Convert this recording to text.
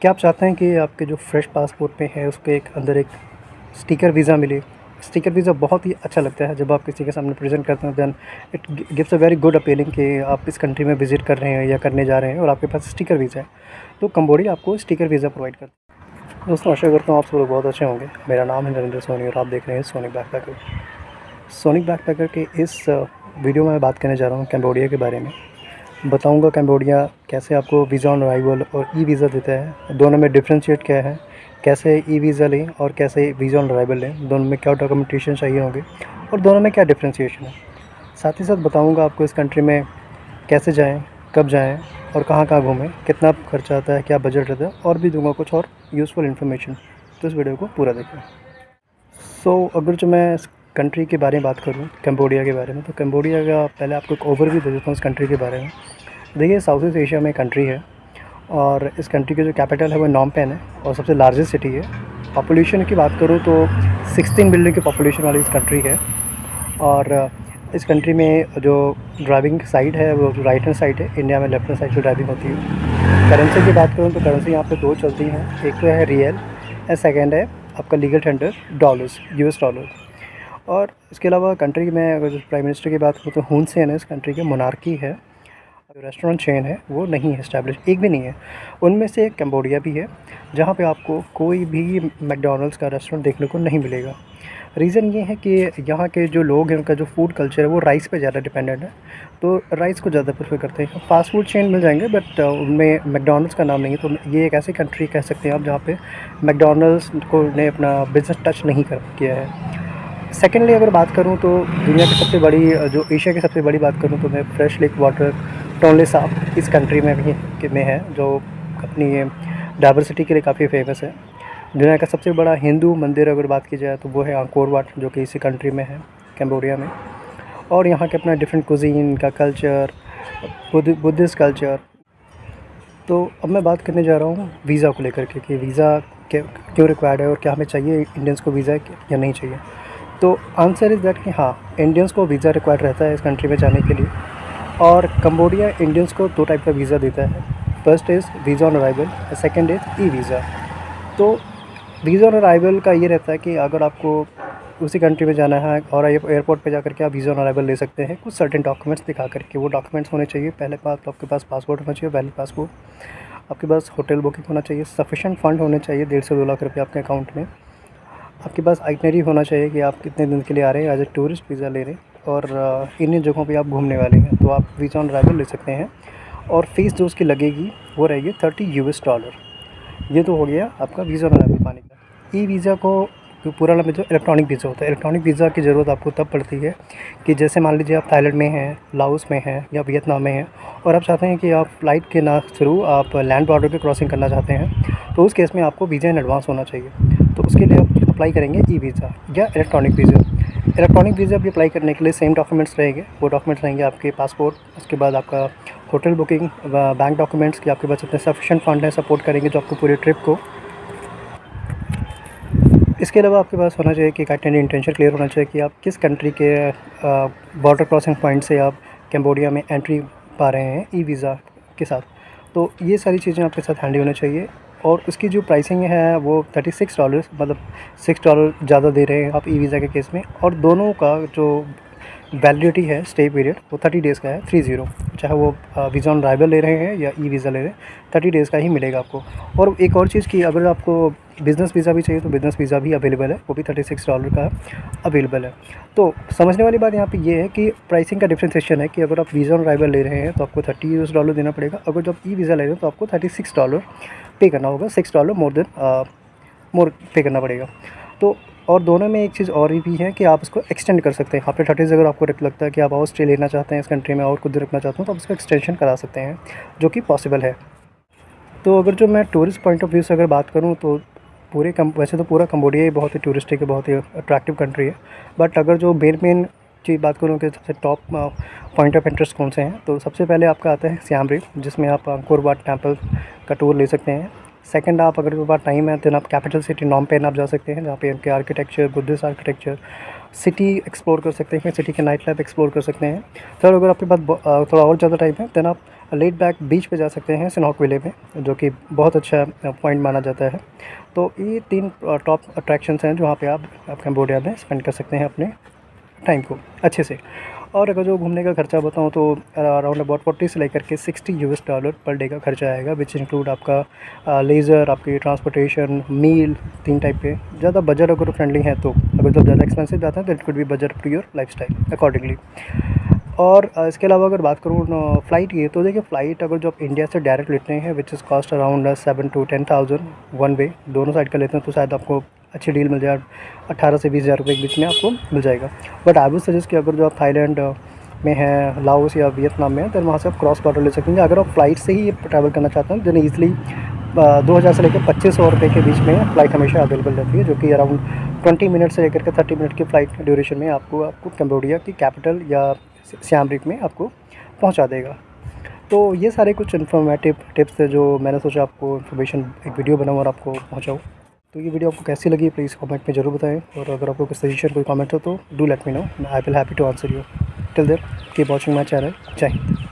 क्या आप चाहते हैं कि आपके जो फ्रेश पासपोर्ट पे है उसके एक अंदर एक स्टिकर वीज़ा मिले? स्टिकर वीज़ा बहुत ही अच्छा लगता है जब आप किसी के सामने प्रेज़ेंट करते हैं, then it gives a very good appealing कि आप इस कंट्री में विज़िट कर रहे हैं या करने जा रहे हैं और आपके पास स्टिकर वीज़ा है। तो कंबोडिया आपको स्टिकर वीज़ा प्रोवाइड करता है। दोस्तों, आशा करता हूँ आप सब लोग बहुत अच्छे होंगे। मेरा नाम है नरेंद्र सोनी और आप देख रहे हैं सोनिक बैकपैकर। सोनिक बैकपैकर के इस वीडियो में मैं बात करने जा रहा हूँ कंबोडिया के बारे में। बताऊंगा कंबोडिया कैसे आपको वीज़ा ऑन अराइवल और ई वीज़ा देता है, दोनों में डिफरेंशिएट क्या है, कैसे ई वीज़ा लें और कैसे वीज़ा ऑन अराइवल लें, दोनों में क्या डॉक्यूमेंटेशन चाहिए होंगे और दोनों में क्या डिफरेंशिएशन है। साथ ही साथ बताऊंगा आपको इस कंट्री में कैसे जाएं, कब जाएं और कहाँ घूमें, कितना खर्चा आता है, क्या बजट रहता है, और भी दूंगा कुछ और यूज़फुल इन्फॉर्मेशन। तो इस वीडियो को पूरा देखें। अगर जो मैं इस कंट्री के बारे में बात करूँ, कंबोडिया के बारे में, तो कंबोडिया का पहले आपको एक ओवरव्यू दे देता हूँ इस कंट्री के बारे में। देखिए, साउथ ईस्ट एशिया में कंट्री है और इस कंट्री की जो कैपिटल है वो नॉम पेन है और सबसे लार्जेस्ट सिटी है। पॉपुलेशन की बात करूँ तो 16 मिलियन की पॉपुलेशन वाली इस कंट्री है। और इस कंट्री में जो ड्राइविंग साइड है वो जो राइट हैंड साइड है, इंडिया में लेफ्ट हैंड साइड से ड्राइविंग होती है। करेंसी की बात करूँ तो करेंसी यहाँ पे दो चलती हैं, एक तो है रियल और सेकेंड है आपका legal tender dollars, US dollar. और इसके अलावा कंट्री में अगर जो प्राइम मिनिस्टर की बात करूँ तो हुन सेन है इस कंट्री के, मोनार्की है। जो रेस्टोरेंट चेन है वो नहीं है इस्टेब्लिश, एक भी नहीं है। उनमें से एक कंबोडिया भी है जहाँ पे आपको कोई भी मैकडॉनल्ड्स का रेस्टोरेंट देखने को नहीं मिलेगा। रीज़न ये है कि यहाँ के जो लोग हैं उनका जो फूड कल्चर है वो राइस पे ज़्यादा डिपेंडेंट है, तो राइस को ज़्यादा प्रेफर करते हैं। फास्ट फूड चेन मिल जाएंगे बट उनमें मैकडॉनल्ड्स का नाम नहीं है। तो ये एक ऐसी कंट्री कह सकते हैं आप जहाँ पे मैकडॉनल्ड्स को ने अपना बिज़नेस टच नहीं कर किया है। सेकेंडली अगर बात करूँ तो दुनिया की सबसे बड़ी जो एशिया की सबसे बड़ी बात करूँ तो मैं fresh lake water Tonle Sap इस कंट्री में भी में है, जो अपनी डाइवर्सिटी के लिए काफ़ी फेमस है। दुनिया का सबसे बड़ा हिंदू मंदिर अगर बात की जाए तो वो है अंकोर वाट, जो कि इसी कंट्री में है, कंबोडिया में। और यहाँ के अपना डिफरेंट कुजीन का कल्चर, बुद्धिस्ट कल्चर। तो अब मैं बात करने जा रहा हूँ वीज़ा को लेकर के कि वीज़ा क्यों रिक्वायर्ड है और क्या हमें चाहिए इंडियंस को वीज़ा या नहीं चाहिए। तो आंसर इज़ दैट कि हाँ, इंडियंस को वीज़ा रिक्वायर्ड रहता है इस कंट्री में जाने के लिए। और कंबोडिया इंडियंस को दो टाइप का वीज़ा देता है। First is visa on arrival, second is e visa. तो वीज़ा ऑन अराइवल का ये रहता है कि अगर आपको उसी कंट्री में जाना है और एयरपोर्ट पे जाकर के आप वीज़ा ऑन अराइवल ले सकते हैं कुछ सर्टेन डॉक्यूमेंट्स दिखा करके। वो डॉक्यूमेंट्स होने चाहिए, पहले बात तो आपके पास पासपोर्ट होना चाहिए, वैलिड पासपोर्ट। आपके पास होटल बुकिंग होना चाहिए, सफिशेंट फ़ंड होने चाहिए, 1.5 से 2 लाख रुपये आपके अकाउंट में। आपके पास आइटनरी होना चाहिए कि आप कितने दिन के लिए आ रहे हैं, एज ए टूरिस्ट वीज़ा ले रहे हैं और इन जगहों पे आप घूमने वाले हैं, तो आप वीज़ा ऑन अराइवल ले सकते हैं। और फ़ीस जो उसकी लगेगी वो रहेगी $30। ये तो हो गया आपका वीज़ा ऑन अराइवल पाने का। ई वीज़ा को पूरा नाम जो इलेक्ट्रॉनिक वीज़ा होता है, इलेक्ट्रॉनिक वीज़ा की ज़रूरत आपको तब पड़ती है कि जैसे मान लीजिए आप थाईलैंड में हैं, लाओस में हैं या वियतनाम में हैं और आप चाहते हैं कि आप फ़्लाइट के ना थ्रू आप लैंड बॉर्डर की क्रॉसिंग करना चाहते हैं, तो उस केस में आपको वीज़ा इन एडवांस होना चाहिए। तो उसके लिए आप अप्लाई करेंगे ई वीज़ा या इलेक्ट्रॉनिक वीज़ा। इलेक्ट्रॉनिक वीज़ा भी अप्लाई करने के लिए सेम डॉक्यूमेंट्स रहेंगे। वो डॉक्यूमेंट्स रहेंगे आपके पासपोर्ट, उसके बाद आपका होटल बुकिंग, बैंक डॉक्यूमेंट्स कि आपके पास इतने सफिशेंट फ़ंड है सपोर्ट करेंगे जो आपको पूरी ट्रिप को। इसके अलावा आपके पास होना चाहिए कि एक आइटनरी इंटेंशन क्लियर होना चाहिए कि आप किस कंट्री के बॉर्डर क्रॉसिंग पॉइंट से आप कैम्बोडिया में एंट्री पा रहे हैं ई वीज़ा के साथ। तो ये सारी चीज़ें आपके साथ हैंडी होनी चाहिए। और उसकी जो प्राइसिंग है वो $36, मतलब $6 ज़्यादा दे रहे हैं आप ई वीज़ा के केस में। और दोनों का जो वैलिडिटी है, स्टे पीरियड, वो 30 डेज़ का है, 30। चाहे वो वीज़ा ऑन अराइवल ले रहे हैं या ई वीज़ा ले रहे हैं, 30 डेज़ का ही मिलेगा आपको। और एक और चीज़ कि अगर आपको बिज़नेस वीज़ा भी चाहिए तो बिज़नेस वीज़ा भी अवेलेबल है, वो भी $36 का अवेलेबल है। तो समझने वाली बात यहाँ पे ये है कि प्राइसिंग का डिफरेंशिएशन है कि अगर आप वीज़ा ऑन अराइवल ले रहे हैं तो आपको $30 देना पड़ेगा, अगर जो आप ई वीज़ा ले रहे हैं तो आपको $36 पे करना होगा, $6 मोर पे करना पड़ेगा। तो और दोनों में एक चीज़ और भी है कि आप इसको एक्सटेंड कर सकते हैं। आफ्टर 30 अगर आपको लगता है कि आप और स्टे लेना चाहते हैं इस कंट्री में और कुछ दिन रखना चाहते हैं तो आप इसका एक्सटेंशन करा सकते हैं, जो कि पॉसिबल है। तो अगर जो मैं टूरिस्ट पॉइंट ऑफ व्यू से अगर बात करूँ तो वैसे तो पूरा कंबोडिया ही बहुत ही टूरिस्टिक है, बहुत ही अट्रैक्टिव कंट्री है। बट अगर जो मेन चीज़ बात करूँ कि सबसे टॉप पॉइंट ऑफ इंटरेस्ट कौन से हैं, तो सबसे पहले आपका आता है सियाम रिप, जिसमें आप अंकोर वाट टेम्पल का टूर ले सकते हैं। सेकंड, आप अगर आपके पास टाइम है देन आप कैपिटल सिटी नॉम पेन आप जा सकते हैं, जहाँ पे इनके architecture, Buddhist architecture, city explore कर सकते हैं, सिटी के नाइट लाइफ एक्सप्लोर कर सकते हैं। थर्ड, अगर आपके पास थोड़ा और ज़्यादा टाइम है देन आप लेट बैक बीच पे जा सकते हैं सिनॉक विले में, जो कि बहुत अच्छा पॉइंट माना जाता है। तो ये 3 टॉप अट्रैक्शंस हैं जो वहाँ पे आप कैम्बोडिया में स्पेंड कर सकते हैं अपने टाइम को अच्छे से। और अगर जो घूमने का खर्चा बताऊँ तो अराउंड अबाउट 40 से लेकर के $60 पर डे का खर्चा आएगा, विच इंक्लूड आपका लेज़र, आपकी ट्रांसपोर्टेशन, मील, 3 टाइप के। ज़्यादा बजट अगर फ्रेंडली है तो, अगर जब ज़्यादा एक्सपेंसिव जाता है तो it could be budget to your lifestyle accordingly. और इसके अलावा अगर बात करूँ फ़्लाइट की, तो देखिए फ़्लाइट अगर जो आप इंडिया से डायरेक्ट लेते हैं which is cost around 7 to 10,000 one way, दोनों साइड का लेते हैं तो शायद आपको अच्छी डील मिल जाए, 18 से 20,000 रुपये के बीच में आपको मिल जाएगा। बट आई वुड सजेस्ट कि अगर जो आप थाईलैंड में हैं, लाओस या वियतनाम में हैं, तो वहाँ से आप क्रॉस बॉर्डर ले सकते हैं। अगर आप फ़्लाइट से ही ट्रैवल करना चाहते हैं देन ईज़िली 2,000 से लेकर 2,500 रुपये के बीच में फ़्लाइट हमेशा अवेलेबल रहती है, जो कि अराउंड 20 मिनट से लेकर के 30 मिनट की फ़्लाइट ड्यूरेशन में आपको कैम्बोडिया की कैपिटल या सियाम रिप में आपको पहुंचा देगा। तो ये सारे कुछ इन्फॉर्मेटिव टिप्स थे जो मैंने सोचा आपको इन्फॉर्मेशन एक वीडियो बनाऊँ और आपको पहुंचाऊँ। तो ये वीडियो आपको कैसी लगी प्लीज़ कमेंट में ज़रूर बताएं, और अगर आपको कोई सजेशन, कोई कमेंट हो तो do let me know, I will happy to answer you. Till there keep watching my channel. जय हिंद।